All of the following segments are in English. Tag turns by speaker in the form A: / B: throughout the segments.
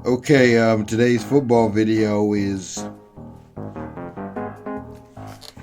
A: Okay, today's football video is...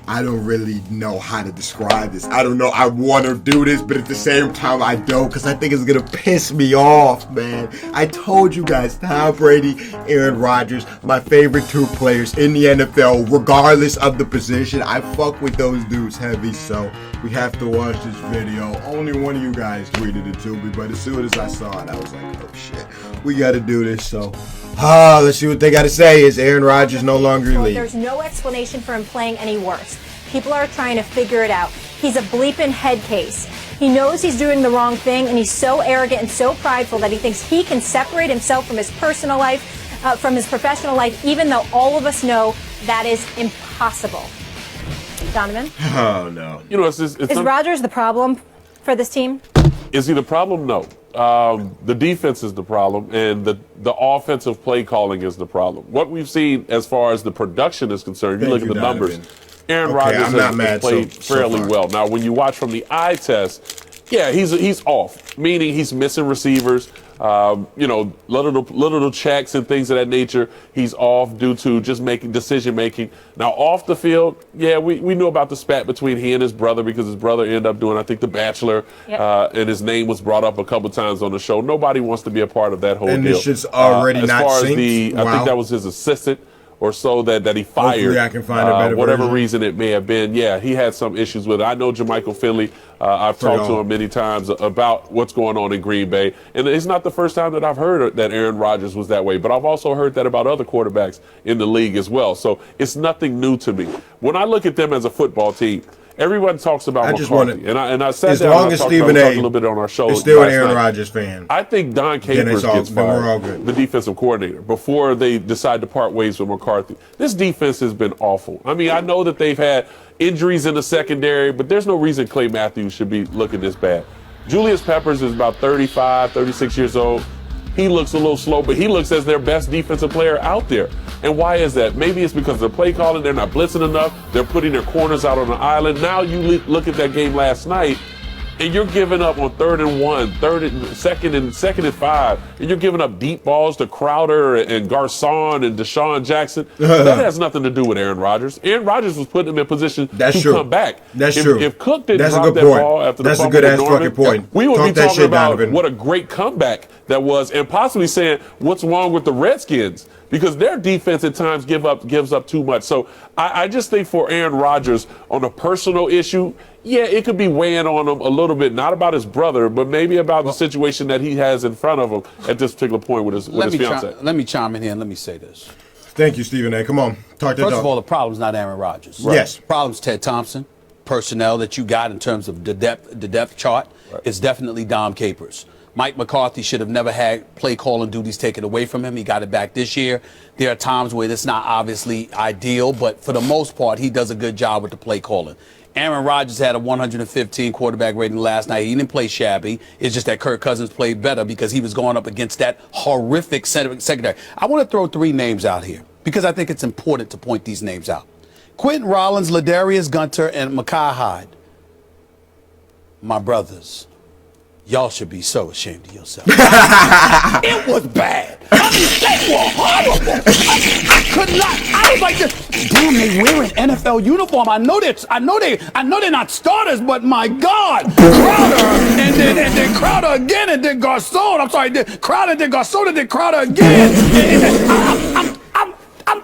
A: I don't really know how to describe this. I don't know. I want to do this, but at the same time, I don't, because I think it's going to piss me off, man. I told you guys, Tom Brady, Aaron Rodgers, my favorite two players in the NFL, regardless of the position. I fuck with those dudes heavy, so we have to watch this video. Only one of you guys tweeted it to me, but as soon as I saw it, I was like, oh shit, we got to do this, so... let's see what they got to say. Is Aaron Rodgers no longer in the league?
B: There's no explanation for him playing any worse. People are trying to figure it out. He's a bleeping head case. He knows he's doing the wrong thing, and he's so arrogant and so prideful that he thinks he can separate himself from his personal life, from his professional life, even though all of us know that is impossible. Donovan?
C: Oh, no.
D: You know,
B: is Rodgers the problem for this team?
D: Is he the problem? No. The defense is the problem, and the offensive play calling is the problem. What we've seen as far as the production is concerned, you look at the numbers. Aaron Rodgers has played fairly well. Now, when you watch from the eye test, yeah, he's off, meaning he's missing receivers. You know, little checks and things of that nature. He's off due to just decision making. Now, off the field, yeah, we knew about the spat between he and his brother, because his brother ended up doing, I think, The Bachelor, and his name was brought up a couple times on the show. Nobody wants to be a part of that whole deal.
A: And this shit's already not synced?
D: I think that was his assistant or so that he fired.
A: Hopefully I can find a better
D: whatever
A: version.
D: reason it may have been. Yeah, he had some issues with it. I know Jermichael Finley. I've talked to him many times about what's going on in Green Bay. And it's not the first time that I've heard that Aaron Rodgers was that way. But I've also heard that about other quarterbacks in the league as well. So it's nothing new to me. When I look at them as a football team, everyone talks about McCarthy, and I said
A: as
D: that
A: long as Stephen
D: a little bit on our show.
A: Is still an Aaron Rodgers fan.
D: I think Don Capers gets fired, the defensive coordinator, before they decide to part ways with McCarthy. This defense has been awful. I mean, I know that they've had injuries in the secondary, but there's no reason Clay Matthews should be looking this bad. Julius Peppers is about 35, 36 years old. He looks a little slow, but he looks as their best defensive player out there. And why is that? Maybe it's because of the play calling. They're not blitzing enough. They're putting their corners out on the island. Now you look at that game last night, and you're giving up on 3rd and 1, second and 5, and you're giving up deep balls to Crowder and Garcon and Deshaun Jackson. That has nothing to do with Aaron Rodgers. Aaron Rodgers was putting him in position to come back.
A: That's true.
D: If Cook didn't drop that ball after the fumble with Norman, we would be talking about what a great comeback that was, and possibly saying what's wrong with the Redskins, because their defense at times gives up too much. So I just think for Aaron Rodgers, on a personal issue, yeah, it could be weighing on him a little bit, not about his brother, but maybe about the situation that he has in front of him at this particular point with his fiance.
E: Let me chime in here and let me say this.
A: Thank you, Stephen A. Come on, talk to
E: First of all, the problem's not Aaron Rodgers.
A: Right. Yes.
E: The problem's Ted Thompson, personnel that you got in terms of the depth chart. Right. It's definitely Dom Capers. Mike McCarthy should have never had play calling duties taken away from him. He got it back this year. There are times where it's not obviously ideal, but for the most part, he does a good job with the play calling. Aaron Rodgers had a 115 quarterback rating last night. He didn't play shabby. It's just that Kirk Cousins played better because he was going up against that horrific secondary. I want to throw 3 names out here because I think it's important to point these names out. Quentin Rollins, Ladarius Gunter, and Micah Hyde. My brothers. Y'all should be so ashamed of yourself. It was bad. I mean, they were horrible. I could not. I was like, this. Damn, they wearing NFL uniform. I know they're not starters, but my God, Crowder and then Crowder again, and then Garcon. I'm sorry, Crowder, then Garcon, and then Crowder again.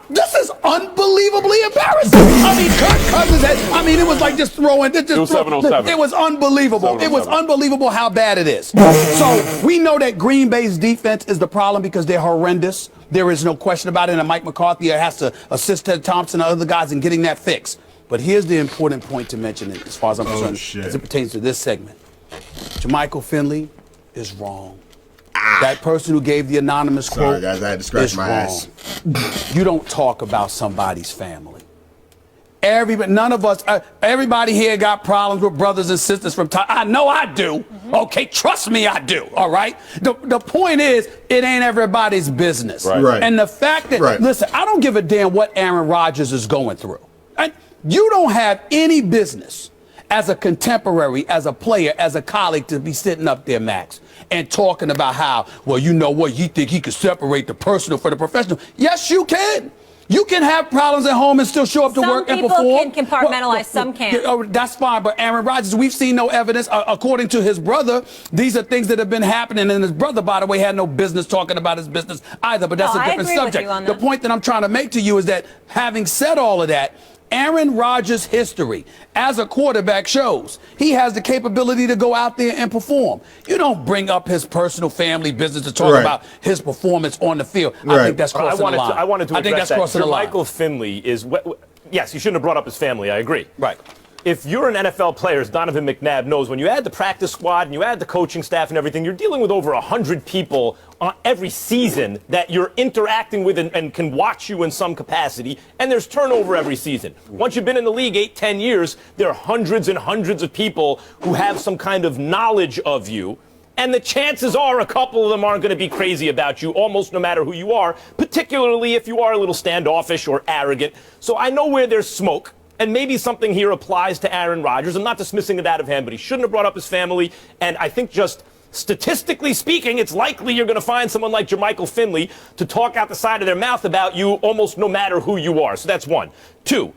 E: This is unbelievably embarrassing. I mean, Kirk Cousins it was like just throwing. It was 707. It was unbelievable. It was unbelievable how bad it is. So we know that Green Bay's defense is the problem because they're horrendous. There is no question about it. And Mike McCarthy has to assist Ted Thompson and other guys in getting that fixed. But here's the important point to mention, as far as I'm concerned, as it pertains to this segment. Jermichael Finley is wrong. That person who gave the anonymous quote
A: guys, I had to scratch my ass.
E: You don't talk about somebody's family. None of us, everybody here got problems with brothers and sisters from time. I know I do. Okay, trust me, I do. All right. The point is, it ain't everybody's business.
A: Right.
E: And the fact that, listen, I don't give a damn what Aaron Rodgers is going through. You don't have any business as a contemporary, as a player, as a colleague, to be sitting up there, Max, and talking about how, well, you know what, you think he could separate the personal from the professional. Yes, you can. You can have problems at home and still show up to work and perform.
B: Some people can compartmentalize, some can't.
E: That's fine, but Aaron Rodgers, we've seen no evidence. According to his brother, these are things that have been happening, and his brother, by the way, had no business talking about his business either, but that's a different subject. The point that I'm trying to make to you is that, having said all of that, Aaron Rodgers' history as a quarterback shows he has the capability to go out there and perform. You don't bring up his personal family business to talk about his performance on the field. I think that's crossing the line.
C: I wanted to address that. Michael Finley is, yes, he shouldn't have brought up his family. I agree.
E: Right.
C: If you're an NFL player, as Donovan McNabb knows, when you add the practice squad and you add the coaching staff and everything, you're dealing with over 100 people on every season that you're interacting with and can watch you in some capacity, and there's turnover every season. Once you've been in the league 8-10 years, there are hundreds and hundreds of people who have some kind of knowledge of you, and the chances are a couple of them aren't going to be crazy about you, almost no matter who you are, particularly if you are a little standoffish or arrogant. So I know where there's smoke. And maybe something here applies to Aaron Rodgers. I'm not dismissing it out of hand, but he shouldn't have brought up his family. And I think just statistically speaking, it's likely you're going to find someone like Jermichael Finley to talk out the side of their mouth about you almost no matter who you are. So that's one. Two,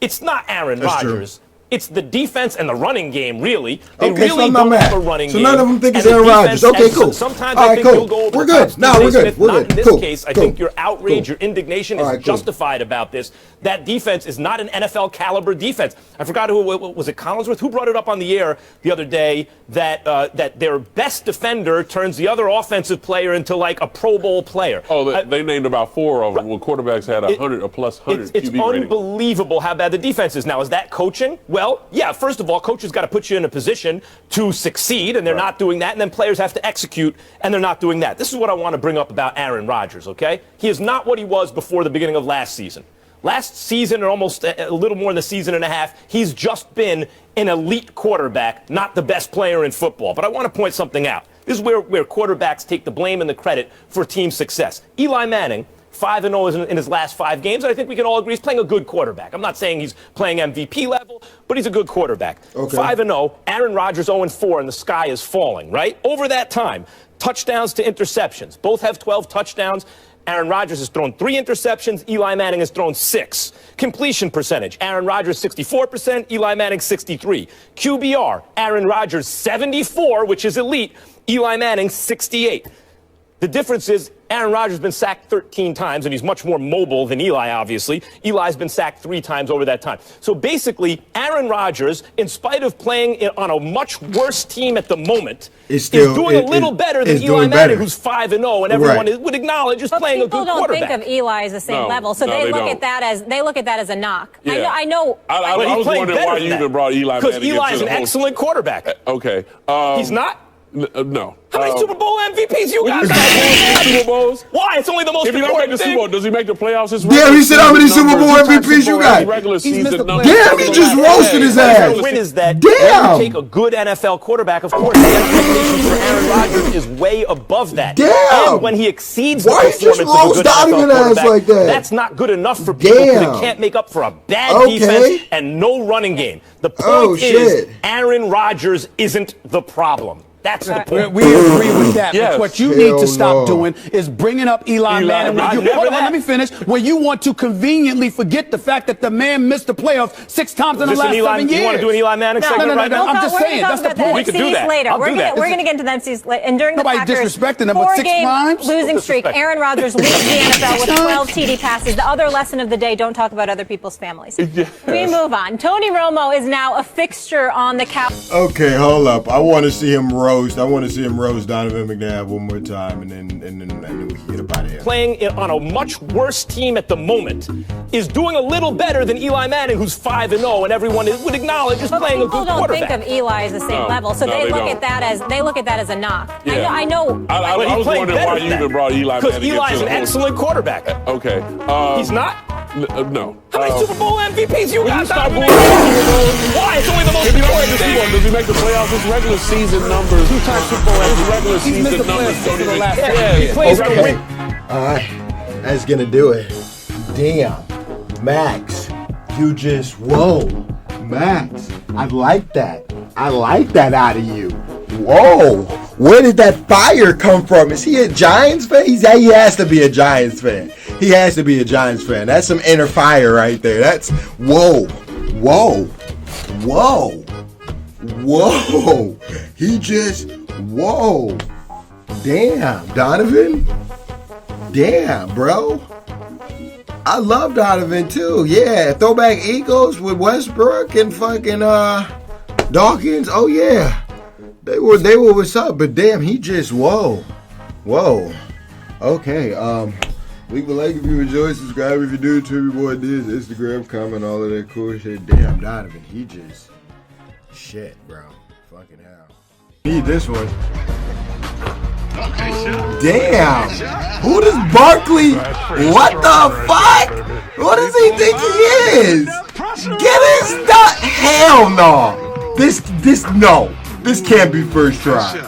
C: it's not Aaron Rodgers. It's the defense and the running game, really. They really don't have a running game.
A: So none of them think it's Aaron Rodgers. Okay, cool.
C: Sometimes I think you'll go over.
A: We're good. No, we're good.
C: Not in this case. I think your outrage, your indignation is justified about this. That defense is not an NFL caliber defense. I forgot who was it. Collinsworth who brought it up on the air the other day that that their best defender turns the other offensive player into like a Pro Bowl player.
D: Oh, they named about 4 of them when quarterbacks had a plus 100
C: It's
D: QB rating.
C: unbelievable how bad the defense is. Now, is that coaching? Well, yeah, first of all, coaches got to put you in a position to succeed, and they're not doing that. And then players have to execute, and they're not doing that. This is what I want to bring up about Aaron Rodgers, okay? He is not what he was before the beginning of last season. Last season, or almost a little more than a season and a half, he's just been an elite quarterback, not the best player in football. But I want to point something out. This is where quarterbacks take the blame and the credit for team success. Eli Manning, 5-0 in his last 5 games, and I think we can all agree he's playing a good quarterback. I'm not saying he's playing MVP level, but he's a good quarterback. 5-0, Aaron Rodgers 0-4, and the sky is falling, right? Over that time, touchdowns to interceptions. Both have 12 touchdowns. Aaron Rodgers has thrown 3 interceptions. Eli Manning has thrown 6. Completion percentage, Aaron Rodgers 64%, Eli Manning 63. QBR, Aaron Rodgers 74, which is elite. Eli Manning 68. The difference is Aaron Rodgers has been sacked 13 times, and he's much more mobile than Eli, obviously. Eli's been sacked 3 times over that time. So basically, Aaron Rodgers, in spite of playing on a much worse team at the moment, is doing a little better than Eli Manning, who's 5-0, and everyone would acknowledge is playing a good quarterback.
B: People don't think of Eli as the same level, so they look at that as a knock.
D: Yeah.
B: I know.
D: I was wondering why you even brought Eli Manning.
C: Because Eli is an excellent quarterback.
D: Okay.
C: He's not?
D: No.
C: How many Super Bowl MVPs you got?
D: Super Bowls?
C: Why? It's only the most
D: important thing. If you don't make the Super Bowl, does he make the playoffs?
A: Damn, he said how many Super Bowl MVPs you got?
D: Regular season numbers.
A: Damn, he just roasted his ass.
C: The win is that when you take a good NFL quarterback, of course, the expectations for Aaron Rodgers is way above that.
A: Damn.
C: And when he exceeds the performance of a good NFL quarterback,
A: like that?
C: that's not good enough for people because it can't make up for a bad defense and no running game. The point is, Aaron Rodgers isn't the problem. That's the point.
E: We agree with that. But what you need to stop doing is bringing up Eli Manning. Hold on, let me finish. Where you want to conveniently forget the fact that the man missed the playoffs 6 times in the last 7 years.
C: You want to do an Eli Manning segment right now?
E: I'm just saying. That's the point.
C: We can do that.
B: Later. We're going to get into the MCs later. And during the Packers'
E: disrespecting them, but 6 times
B: losing streak, Aaron Rodgers leads the NFL with 12 TD passes. The other lesson of the day: don't talk about other people's families. We move on. Tony Romo is now a fixture on the couch.
A: Okay, hold up. I want to see him roast. I want to see him roast Donovan McNabb one more time, and then we can get up out of here.
C: Playing on a much worse team at the moment is doing a little better than Eli Manning, who's 5-0, and everyone would acknowledge is playing a good quarterback.
B: People don't think of Eli as the same level, so they look at that as a knock.
D: Yeah.
B: I know.
D: I was wondering why you even brought Eli Manning.
C: Because Eli is an excellent quarterback.
D: Okay.
C: He's not?
D: No.
C: How many Super Bowl MVPs you got? Why? It's only the most
D: important thing. Does he make the playoffs? His regular season numbers.
C: 2-time Super Bowl
D: His regular season numbers.
C: He plays for the win.
A: All right, that's gonna do it. Damn, Max, you just whoa. Max, I like that. I like that out of you. Whoa, where did that fire come from? Is he a Giants fan? He has to be a Giants fan. He has to be a Giants fan. That's some inner fire right there. That's, whoa, whoa, whoa, whoa. He just, whoa. Damn, Donovan. Damn, bro. I love Donovan too. Yeah, throwback Eagles with Westbrook and fucking Dawkins. Oh yeah, they were what's up. But damn, he just whoa. Okay, leave a like if you enjoy, subscribe if you do, tell me what it is, Instagram, comment, all of that cool shit. Damn, Donovan, he just shit, bro. Fucking hell. Need this one. Damn! Who does Barkley? What the fuck? What does he think he is? Get his nut! Hell no! This no! This can't be first try.